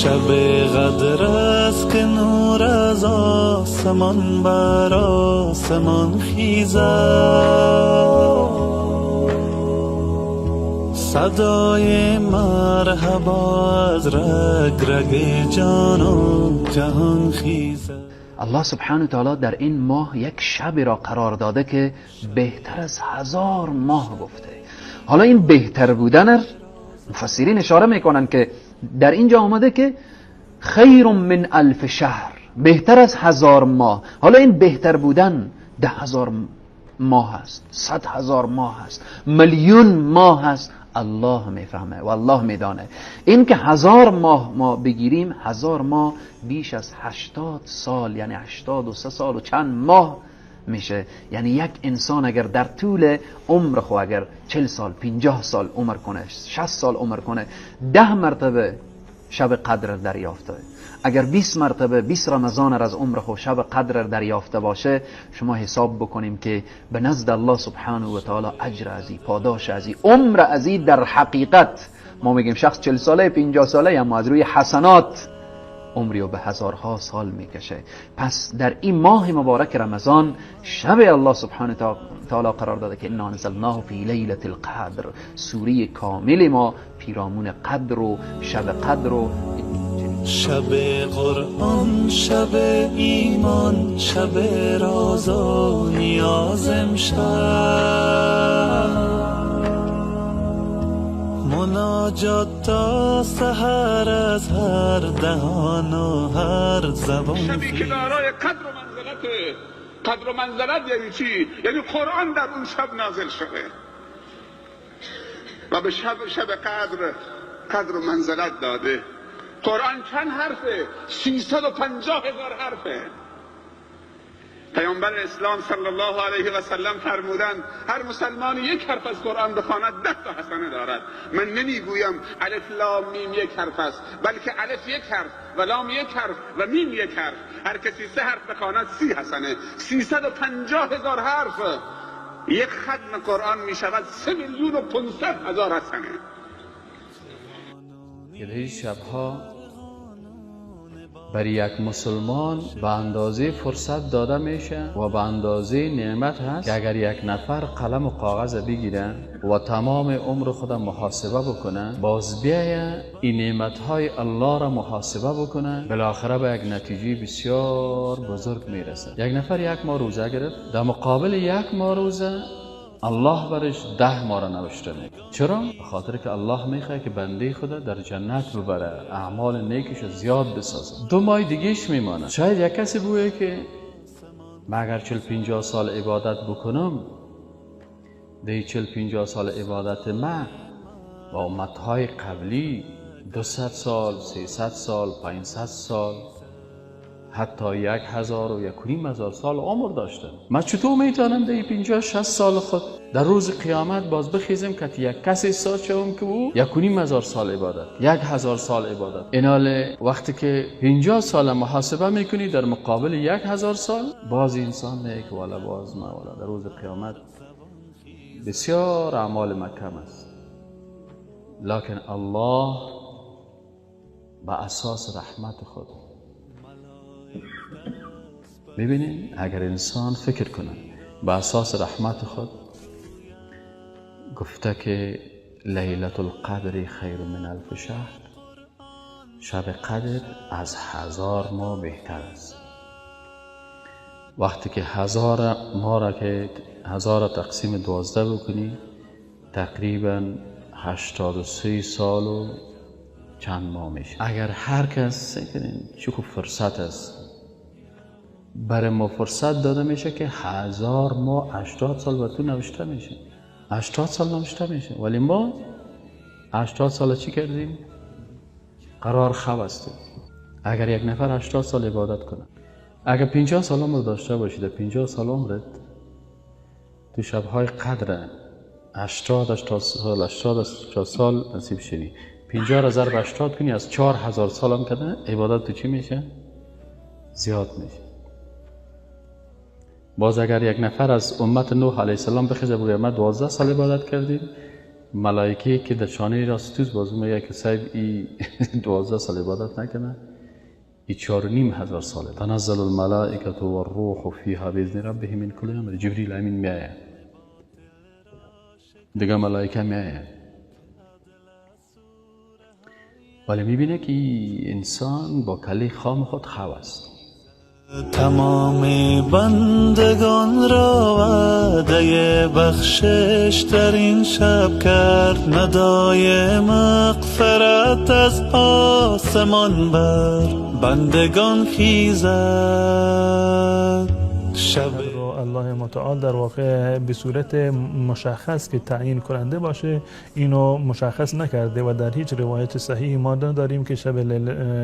شب قدر است که نور از آسمان بر آسمان خیزد، صدای مرحبا از رگ رگ جان و جهان خیزد. الله سبحانه و تعالی در این ماه یک شب را قرار داده که بهتر از 1000 ماه گفته. حالا این بهتر بودن مفسرین اشاره میکنن که در اینجا آمده که خیر من 1000 شهر، بهتر از 1000 ماه. حالا این بهتر بودن 10,000 ماه هست، 100,000 ماه هست، میلیون ماه هست، الله میفهمه و الله میدانه. این که 1000 ماه ما بگیریم، 1000 ماه بیش از 80 سال، یعنی 83 سال و چند ماه میشه. یعنی یک انسان اگر در طول عمر خو اگر 40 سال 50 سال عمر کنه، 60 سال عمر کنه، 10 مرتبه شب قدر دریافته، اگر 20 مرتبه 20 رمضان از عمر خو شب قدر دریافته باشه، شما حساب بکنیم که به نزد الله سبحانه و تعالی اجر ازی، پاداش ازی، عمر ازی در حقیقت ما میگیم شخص 40 ساله 50 ساله، اما از روی حسنات عمری و به هزارها سال میکشه. پس در این ماه مبارک رمضان شب الله سبحانه تعالی قرار داده که انا انزلناه فی لیلة القدر، سوره کامل ما پیرامون قدر و شب قدر و شب قرآن، شب ایمان، شب راز و نیاز امشب، مناجات تا سحر از هر دهان و هر زبان. شبی که دارای قدر و منزلته. قدر و منزلت یعنی چی؟ یعنی قرآن در اون شب نازل شده و به شب قدر و منزلت داده. قرآن چند حرفه؟ 350,000 حرفه. پیامبر اسلام صلی الله علیه و سلم فرمودند هر مسلمانی یک حرف از قرآن بخواند 10 تا حسنه دارد. من نمیگویم الف لام میم یک حرف است، بلکه الف یک حرف و لام یک حرف و میم یک حرف. هر کسی 3 حرف بخواند 30 حسنه. 350,000 حرف. یک ختم قرآن می شود 3,500,000 حسنه. یه شبها برای یک مسلمان به اندازه فرصت داده میشه و به اندازه نعمت هست که اگر یک نفر قلم و کاغذ بگیره و تمام عمر خود محاسبه بکنه، باز بیایه این نعمتهای الله را محاسبه بکنه، بالاخره به یک نتیجه بسیار بزرگ میرسه. یک نفر 1 ماه روزه گرفت، در مقابل 1 ماه روزه الله برش 10 ماه را نوشته میکنه. چرا؟ به خاطر که الله میخواد که بنده خدا در جنت ببره، اعمال نیکش رو زیاد بسازه. 2 ماه دیگهش میمانه. شاید یک کسی بوده که من اگر 40-50 سال عبادت بکنم، ده 40-50 سال عبادت من با امتهای قبلی 200 سال، 300 سال، 500 سال، حتی 1000 و 1,500 سال عمر داشته. من چطور میتونم در 50-60 سال خود در روز قیامت باز بخیزم که یک کسی سال شوم که او 1,500 سال عبادت، 1000 سال عبادت. ایناله وقتی که 50 سال محاسبه میکنی در مقابل 1000 سال، باز انسان میگه که والا باز ما والا در روز قیامت بسیار اعمال ما کم است. لکن الله با اساس رحمت خود، ببینید اگر انسان فکر کنه با اساس رحمت خود، گفته که لیلة القدر خیر من 1000 شهر، شب قدر از 1000 ماه بهتر است. وقتی که 1000 ماه را که 1000 را تقسیم 12 بکنی، تقریبا 83 سال و چند ماه میشه. اگر هر کس چه فرصت است برای ما فرصت داده میشه که 1000 ماه 80 سال به تو نوشته میشه، 80 سال نوشته میشه، ولی ما 80 سال چی کردیم؟ قرار خواب هستیم. اگر یک نفر 80 سال عبادت کنه، اگر 50 سال عمر داشته باشید، 50 سال عمرت تو شبهای قدر 80 سال نصیب شدی، 50 را ضرب 80 کنی، از 4000 سال هم کنه، عبادت تو چی میشه؟ زیاد میشه. باز اگر یک نفر از امت نوح علیه السلام بخیزه بگه ما 12 سال عبادت کردیم، ملائکه که در شانه راستوز بازو میگه که صاحب ای 12 سال عبادت نکنه، ای 4,500 ساله. تنزل الملائکه و الروح فیها باذن ربهم من کل امر. جبریل امین میایه، دیگه ملائکه میایه، ولی میبینه که انسان با کله خام خود خو است. تمام بندگان را وعده بخشش در این شب کرد، ندای مغفرت از آسمان بر بندگان خیزد. شب الله متعال در واقع به صورت مشخص که تعیین کننده باشه اینو مشخص نکرده و در هیچ روایت صحیحی ما داریم که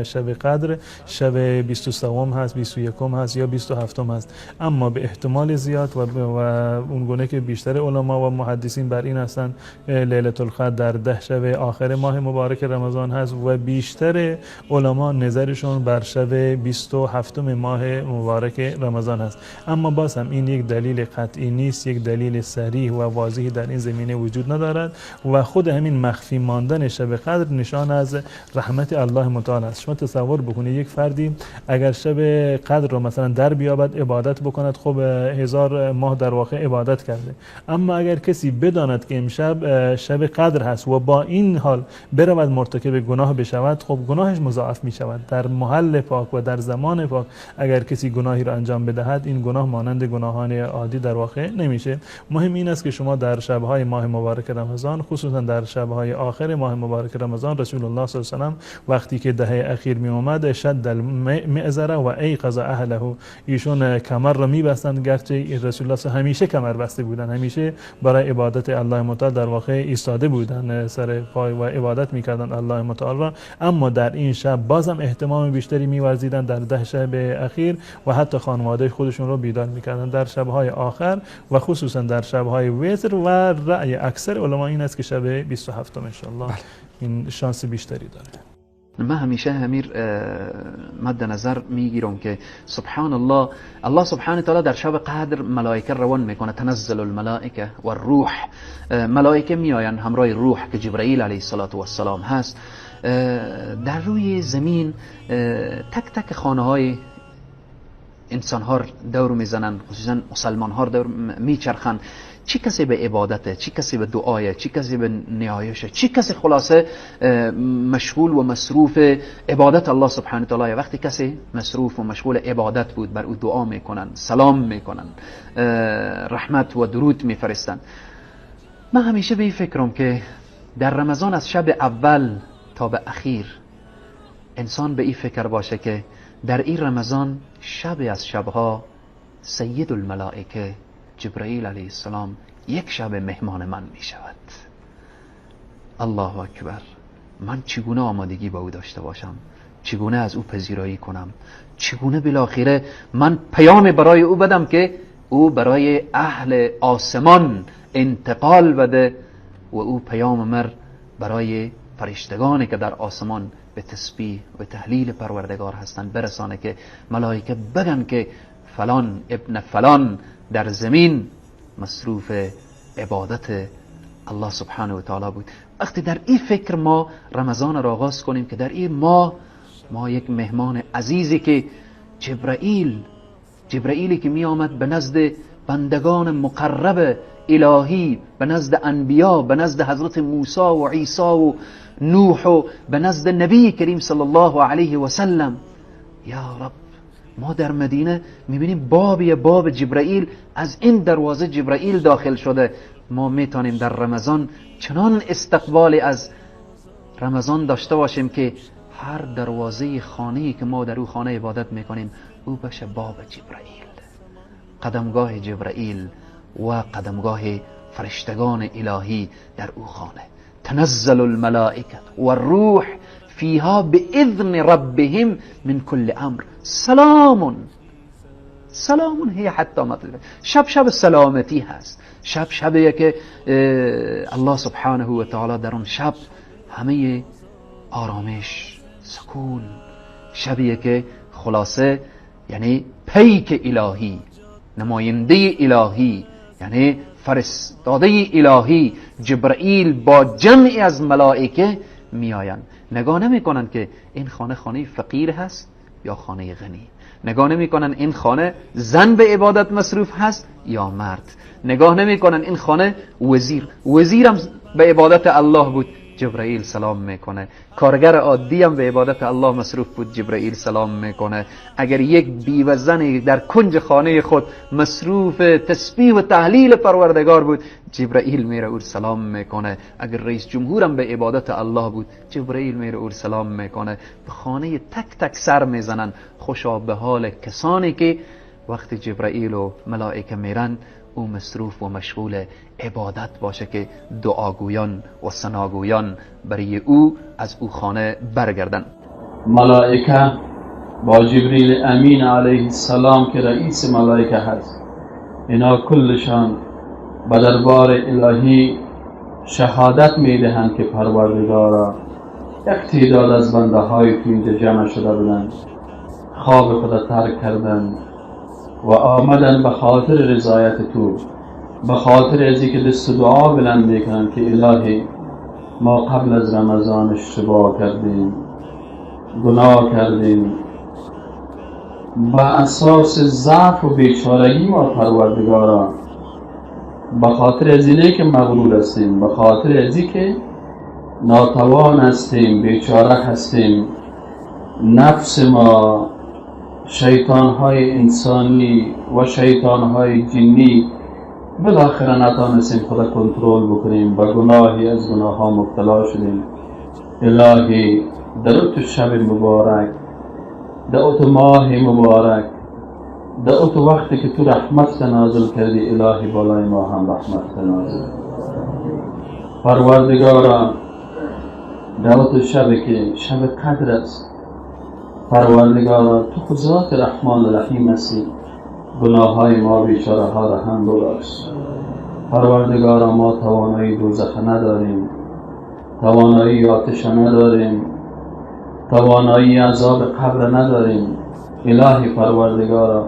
شب قدر شب 23 هست، 21 هست یا 27 هست. اما به احتمال زیاد و اون گونه که بیشتر علما و محدثین بر این هستن لیلة القدر در 10 شب آخر ماه مبارک رمضان هست و بیشتر علما نظرشون بر شب 27 ماه مبارک رمضان هست. اما باز هم این یک دلیل قطعی نیست، یک دلیل صریح و واضحی در این زمینه وجود ندارد و خود همین مخفی ماندن شب قدر نشان از رحمت الله متعال است. شما تصور بکنید یک فردی اگر شب قدر رو مثلا در بیابد عبادت بکند، خب 1000 ماه در واقع عبادت کرده. اما اگر کسی بداند که امشب شب قدر هست و با این حال برود مرتکب گناه بشود، خب گناهش مضاعف می شود. در محل پاک و در زمان پاک اگر کسی گناهی را انجام بدهد، این گناه مانند گناهان عادی در واقع نمیشه. مهم این است که شما در شب‌های ماه مبارک رمضان، خصوصا در شب‌های آخر ماه مبارک رمضان، رسول الله صلی الله علیه و سلم وقتی که دهه اخیر می اومد شد المئزره و ایقظ اهله، ایشون کمر را می‌بستند، گرچه رسول الله همیشه کمر بسته بودند، همیشه برای عبادت الله متعال در واقع ایستاده بودند، سر پای و عبادت می‌کردند الله متعال را. اما در این شب بازم اهتمام بیشتری می‌ورزیدند در 10 شب اخیر و حتی خانواده خودشون رو بیدار می‌کردند در شب‌های آخر و خصوصا در شب‌های وتر. و رأی اکثر علما این است که شب 27 ان شاء الله این شانس بیشتری داره. من همیشه امیر مد نظر میگیرم که سبحان الله، الله سبحانه تعالی در شب قدر ملائکه روان میکنه، تنزل الملائکه و الروح، ملائکه میآین همراه روح که جبرائیل علیه السلام هست، در روی زمین تک تک خانه های انسان ها دور میزنن، خصوصا مسلمان ها دور میچرخن. چی کسی به عبادته، چی کسی به دعایه، چی کسی به نیایشه، چی کسی خلاصه مشغول و مصروف عبادت الله سبحانه تعالی. وقتی کسی مصروف و مشغول عبادت بود، بر او دعا میکنن، سلام میکنن، رحمت و درود میفرستن. من همیشه به این فکرم که در رمضان از شب اول تا به اخیر انسان به این فکر باشه که در این رمضان شب از شبها سید الملائکه جبرائیل علیه السلام یک شب مهمان من می شود. الله اکبر. من چگونه آمادگی با او داشته باشم، چگونه از او پذیرایی کنم، چگونه بالاخره من پیام برای او بدم که او برای اهل آسمان انتقال بده و او پیام مر برای فرشتگانی که در آسمان به تسبیح و تهلیل پروردگار هستند برسانه که ملائکه بگن که فلان ابن فلان در زمین مصروف عبادت الله سبحانه و تعالی بود. وقتی در این فکر ما رمضان را آغاز کنیم که در این ما یک مهمان عزیزی که جبرائیلی که می آمد به نزد بندگان مقرب الهی، به نزد انبیا، به نزد حضرت موسی و عیسی و نوح و به نزد نبی کریم صلی الله علیه و سلم. یا رب، ما در مدینه میبینیم باب جبرائیل، از این دروازه جبرائیل داخل شده. ما میتونیم در رمضان چنان استقبالی از رمضان داشته باشیم که هر دروازه خانه‌ای که ما در او خانه عبادت میکنیم او بشه باب جبرائیل، قدمگاه جبرائیل و قدمگاه فرشتگان الهی در او خانه. تنزل الملائکه و الروح فیها باذن ربهم من کل امر سلام هی حتی مطلب. شب سلامتی هست، شبیه که الله سبحانه و تعالی در اون شب همه آرامش، سکون، شبیه که یعنی پیک الهی، نماینده الهی، یعنی فرستاده الهی جبرئیل با جمعی از ملائکه میآیند. نگاه نمیکنن که این خانه خانه فقیر هست یا خانه غنی. نگاه نمیکنن این خانه زن به عبادت مصروف هست یا مرد. نگاه نمیکنن این خانه وزیرم به عبادت الله بود، جبرائیل سلام میکنه. کارگر عادی هم به عبادت الله مصروف بود، جبرائیل سلام میکنه. اگر یک بیوه زنی در کنج خانه خود مصروف تسبیح و تهلیل پروردگار بود، جبرائیل میره او سلام میکنه. اگر رئیس جمهورم به عبادت الله بود، جبرائیل میره او سلام میکنه. به خانه تک تک سر میزنن، خوشا به حال کسانی که وقتی جبرائیل و ملائکه میرن او مصروف و مشغول عبادت باشه که دعاگویان و ثناگویان برای او از او خانه برگردن. ملائکه با جبریل امین علیه السلام که رئیس ملائکه هست، اینا کلشان به دربار الهی شهادت میدهند که پروردگارا یک تعداد از بنده های تو اینجا جمع شده بودند، خواب خود ترک کردند و آمدن به خاطر رضایت تو، به خاطر ازی که دست دعا بلند میکنن که الهی ما قبل از رمضان اشتباه کردیم، گناه کردیم، با اساس ضعف و بیچارگی ما پروردگارا، به خاطر ازینه که مغرور هستیم، به خاطر ازی که ناتوان هستیم، بیچاره هستیم، نفس ما، شیطان‌های انسانی و شیطان‌های جنی بالاخره نتانستیم خدا کنترل بکنیم، با گناهی از گناه ها مبتلا شدیم. الهی در تو شب مبارک، در تو ماه مبارک، در تو وقتی که تو رحمت نازل کردی، الهی بالای ما هم رحمت نازل. پروردگارا در تو شب که شب قدر است، پروردگارا تو خود ذات رحمان رحیم هستی، گناه های ما بیچاره ها را هم ببخش. پروردگارا ما توانایی دوزخ نداریم، توانایی آتش نداریم، توانایی عذاب قبر نداریم. الهی پروردگارا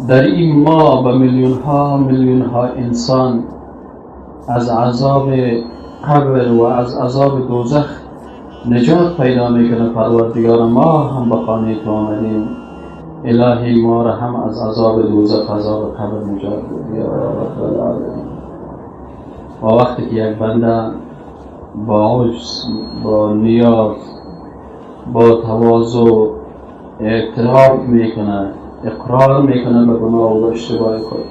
در این ما به میلیون ها انسان از عذاب قبر و از عذاب دوزخ نجات پیدا میکنه. پروردگار ما هم به خانه تو آمدیم، الهی ما را هم از عذاب دوزخ، عذاب قبر نجات بده یا رب العالمین. و وقتی که یک بنده با عجز، با نیاز، با تواضع اعتراف میکنه، اقرار میکنه به گناه و اشتباه خود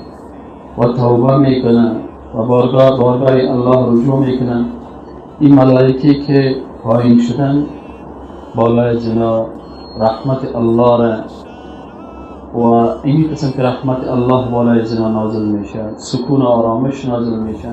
و توبه میکنه و بارگاه الله رجوع میکنه، این ملائکه که پایین شدن بالای زنا رحمت الله را و این قسم که رحمت الله بالای زنا نازل میشه، سکون و آرامش نازل میشه.